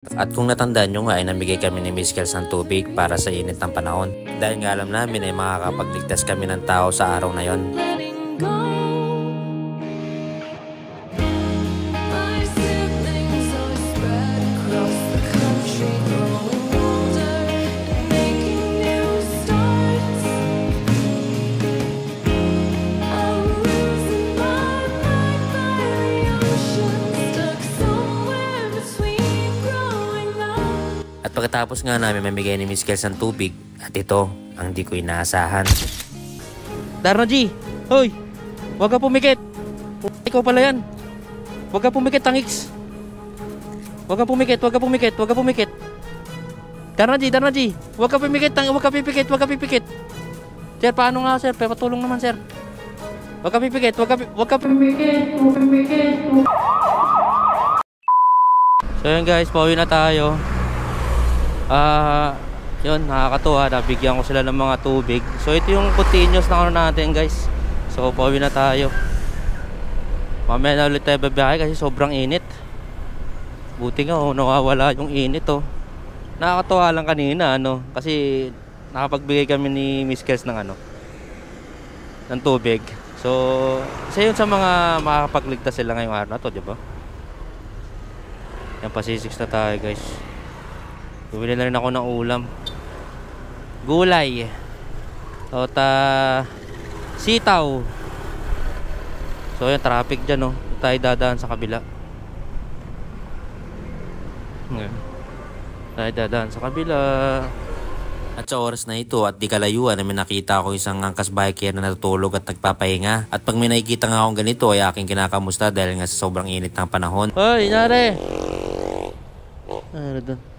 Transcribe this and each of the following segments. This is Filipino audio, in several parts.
At kung natandaan nyo nga ay namigay kami ni Miss Kels ng tubig para sa init ng panahon. Dahil nga alam namin ay makakapagligtas kami ng tao sa araw na yon. At pagkatapos nga namin mamigay ni Miss Kels ng tubig, at ito ang di ko inaasahan. Darna G! Hoy! Huwag ka pumikit! Ikaw pala yan! Huwag ka pumikit, Tangix! Huwag ka pumikit, huwag ka pumikit, huwag ka pumikit! Darna G! Darna G! Huwag ka pumikit, huwag ka pipikit, huwag ka pipikit! Sir, paano nga sir? Patulong naman sir! Huwag ka pipikit, huwag ka pumikit, huwag ka pipikit! So yun guys, pauwi na tayo. Yun, nakakatuwa, nabigyan ko sila ng mga tubig. So ito yung continuous na ano natin guys. So pauwi na tayo. Mamaya na ulit tayo babiyahe kasi sobrang init. Buti nga nawawala yung init Nakakatuwa lang kanina kasi nakapagbigay kami ni Miss Kels ng ng tubig. So isa yun sa mga makakapagligtas sila ngayong araw na to, di ba? Yan, pasisiks na tayo guys. Bumili na rin ako ng ulam. Gulay. Sitaw. So yan, traffic dyan tayo dadaan sa kabila. Ngayon, tayo dadaan sa kabila. At sa oras na ito at di kalayuan may nakita ako isang angkas biker na natutulog at nagpapahinga. At pag may nakikita nga akong ganito ay aking kinakamusta dahil nga sa sobrang init ng panahon. Hoy, nare! Ano doon?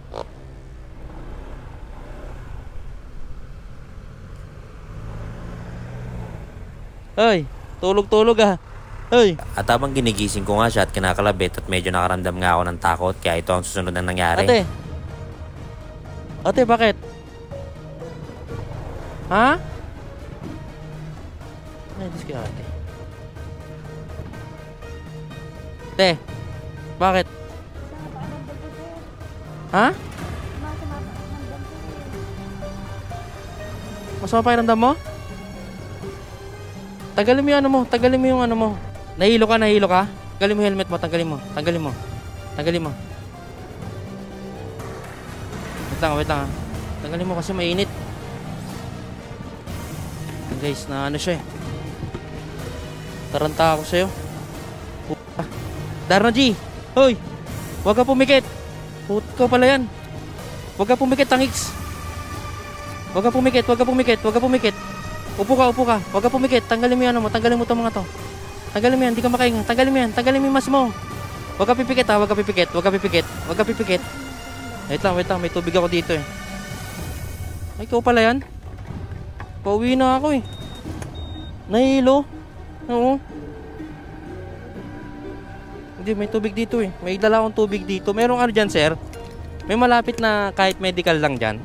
Hoy, tulog-tulog Hoy. At habang ginigising ko nga siya at kinakalabit at medyo nakaramdam nga ako ng takot, kaya ito ang susunod na nangyari. Ate, bakit? Ha? Ay, dis kaya ate. Te, bakit? Ha? Masama pa yung ramdam mo? Tanggalin mo yung tanggalin mo yung mo. Nahilo ka? Tanggalin mo yung helmet mo, tanggalin mo. Wait lang Tanggalin mo kasi mainit. Guys, na siya Taranta ako sa'yo. Darna G! Hoy! Huwag ka pumikit! Ikaw pala yan. Huwag ka pumikit, Tangix! Huwag ka pumikit. Upo ka. Huwag ka pumikit. Tanggalin mo yan tanggalin mo itong mga to. Tanggalin mo yan, hindi ka makainga. Tanggalin mo yung mas mo. Huwag ka pipikit. Huwag ka pipikit. Wait lang. May tubig ako dito Ay, ikaw pala yan. Pauwi na ako Nahilo. Oo. Hindi, may tubig dito May dala akong tubig dito. Merong dyan, sir? May malapit na kahit medical lang dyan.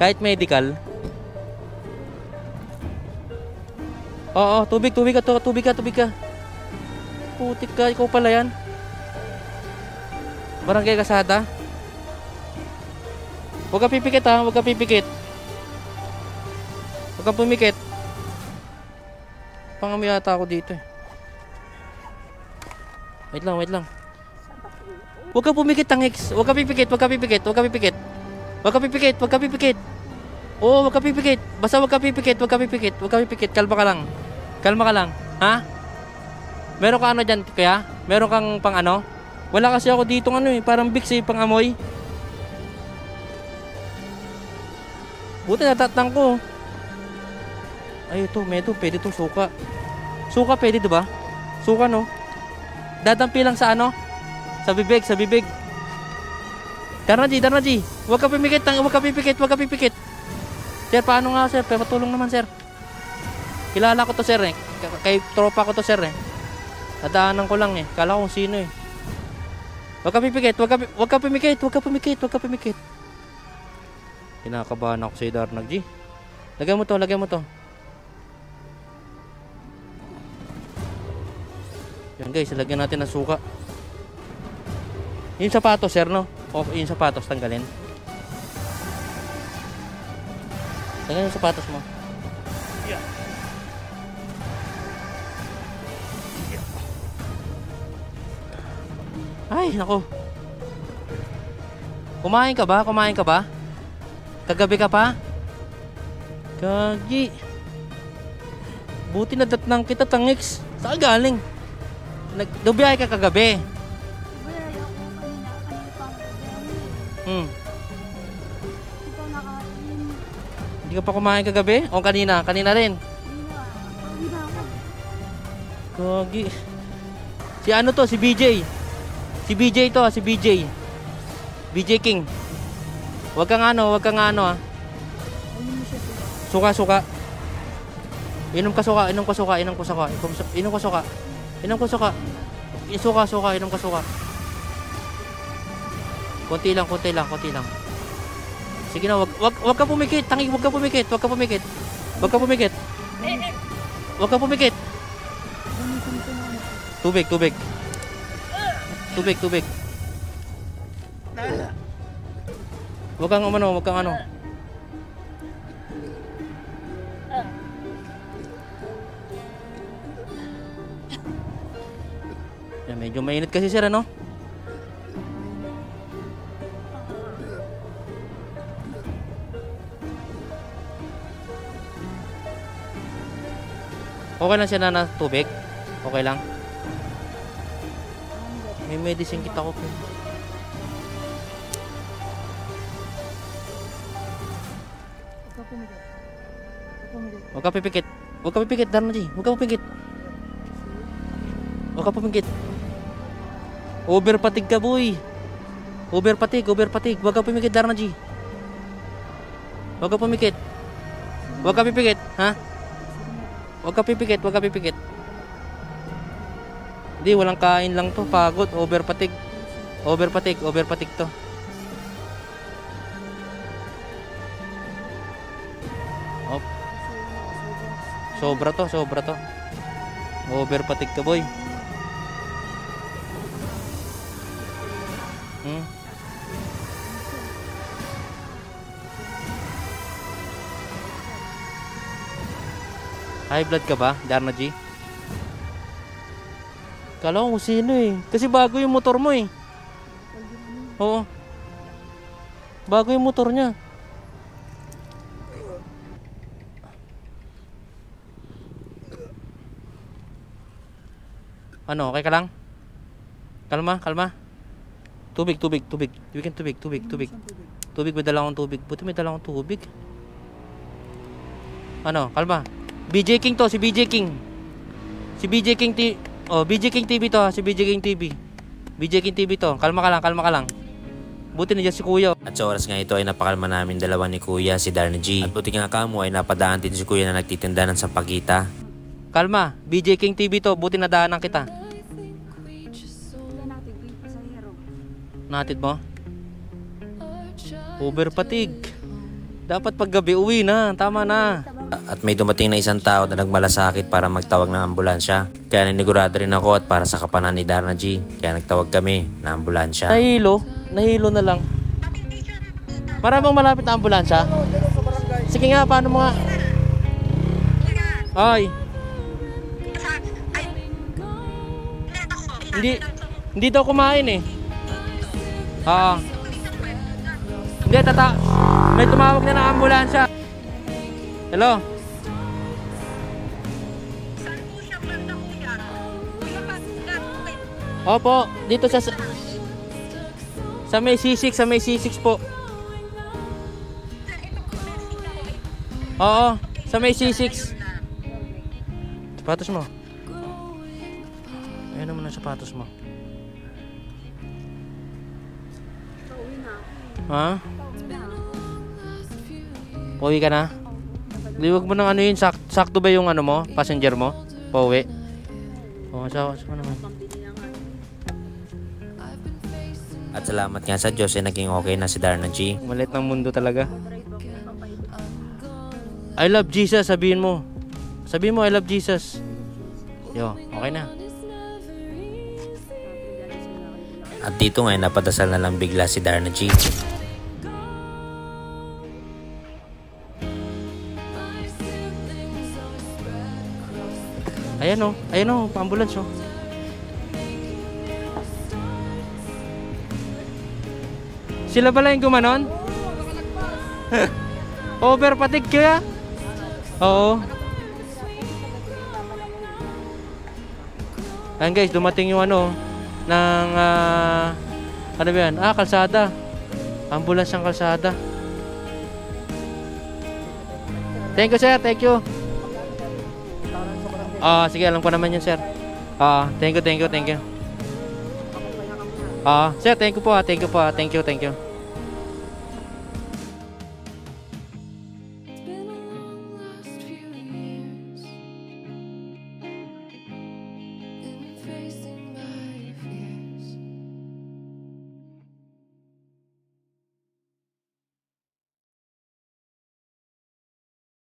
Kahit medical. Oo, tubig ka. Putik ka, ikaw pala yan. Barangay Kasada. Huwag ka pipikit. Huwag kang pumikit. Pangami yata ako dito Wait lang. Huwag ka pumikit, Tangix. Huwag ka pipikit. Oo, huwag ka pipikit. Basta huwag ka pipikit. Kalma ka lang. Ha? Meron ka dyan, kaya? Meron kang pang Wala kasi ako dito parang Vicks pang amoy. Buti natatang ko. Ay, ito, pwede to, suka. Suka, pwede diba? Suka, Dadampi lang sa Sa bibig. Darna G. Huwag ka pumikit. Sir, paano nga sir? Patulong naman sir. Kilala ko to sir Kay tropa ko to sir Nadaanan ko lang Kala ko kung sino Huwag ka pipikit. Huwag ka pumikit. Kinakabahan ako si Darna G. Lagyan mo to. Yan guys, lagyan natin ng suka. Yung sapatos, sir, no? O, yung sapatos, tanggalin. Tanggalin yung sapatos mo. Yeah. Ay, nako. Kumain ka ba? Kumain ka ba? Kagabi ka pa? Gagi. Buti na datnang kita, tangix. Saan galing? Nagdubiyahe ka kagabi. Wala ako kanina pa ako biyahe. Ikaw nakain. Hindi ka pa kumain kagabi? O kanina? Kanina rin? Hindi ako. Gagi. Si ano to? Si BJ. Si BJ to, si BJ. BJ King. Wag kang ano ah. Ayun mo siya sila. Suka, suka. Inom ka suka, inom ka suka, inom ka suka. Inom ka suka. Inom ka suka. Suka, suka, inom ka suka. Konti lang, konti lang, konti lang. Sige na, wag ka pumikit. Tangi, wag ka pumikit, wag ka pumikit. Wag ka pumikit. Wag ka pumikit. Tubig, tubig. Tubig, tubig. Wag kang umano, wag kang ano. Yan, medyo mainit kasi sir, ano? Okay lang siya na tubig? Okay lang? May medicine kita ko. Ikaw pumigit. Pumigit. Huwag ka pipikit. Huwag ka pipikit, Darna G. Huwag ka pipikit. Huwag ka pipikit. Overpatig ka, boy. Overpatig, overpatig. Huwag ka pumikit, Darna G. Huwag ka pumikit. Huwag ka pipikit, ha? Huwag ka pipikit, huwag ka pipikit. Hindi, walang kain lang to. Pagod, overpatig. Overpatig, overpatig to. Oh. Sobra to, sobra to. Overpatig ka, boy. High blood ka ba, Darna G? Kala ko kung sino eh. Kasi bago yung motor mo eh. Oo. Bago yung motor niya. Ano, okay ka lang? Kalma, kalma. Tubig, tubig, tubig. Tubig, tubig, tubig, tubig. Tubig, may dala akong tubig. Buti may dala akong tubig. Ano, kalma. BJ King to, si BJ King. Si BJ King BJ King TV to, si BJ King TV. BJ King TV to. Kalma ka lang, kalma ka lang. Buti na dyan si Kuya. At sa oras nga ito ay napakalma namin dalawa ni Kuya, si Darna G. At buti nga kamo ay napadaan din si Kuya na nagtitinda ng sampagita. Kalma, BJ King TV to, buti na daanan kita. Wala natin. Wait pa sa hero. Natid mo? Overpatig. Dapat paggabi uwi na, tama na. At may dumating na isang tao na nagmalasakit para magtawag ng ambulansya. Kaya nanigurado rin ako at para sa kapanan ni Darna G. Kaya nagtawag kami ng ambulansya. Nahilo na lang. Para bang malapit na ambulansya? Sige nga, paano mo nga? Ay. Hindi daw kumain eh. Hindi, may tumawag na ng ambulansya. Hello? Opo, dito sa may C6, sa may C6 po. Oo, sa may C6. Sapatos mo. Ayun naman ang sapatos mo. Pauwi na. Ha? Pauwi na. Pauwi ka na? Liwag mo ng ano yun, sakto ba yung ano mo, passenger mo? Pauwi? Oo, sa naman. Pambili na nga. At salamat nga sa Diyos ay naging okay na si Darna G. Malit ng mundo talaga. Drive ako. Papaibig. I love Jesus, sabihin mo. Sabihin mo, I love Jesus. Yo, okay na. At dito nga napadasal na lang bigla si Darna G. Ayan o, ambulance o. Sila pala yung gumanon? Overpatig kaya? Oo. Ayan guys, dumating yung ano ng ano ba yan? Kalsada. Ambulance ng kalsada. Thank you sir, thank you. Sige, alam ko naman yan sir. Thank you. Sir, thank you po. Thank you.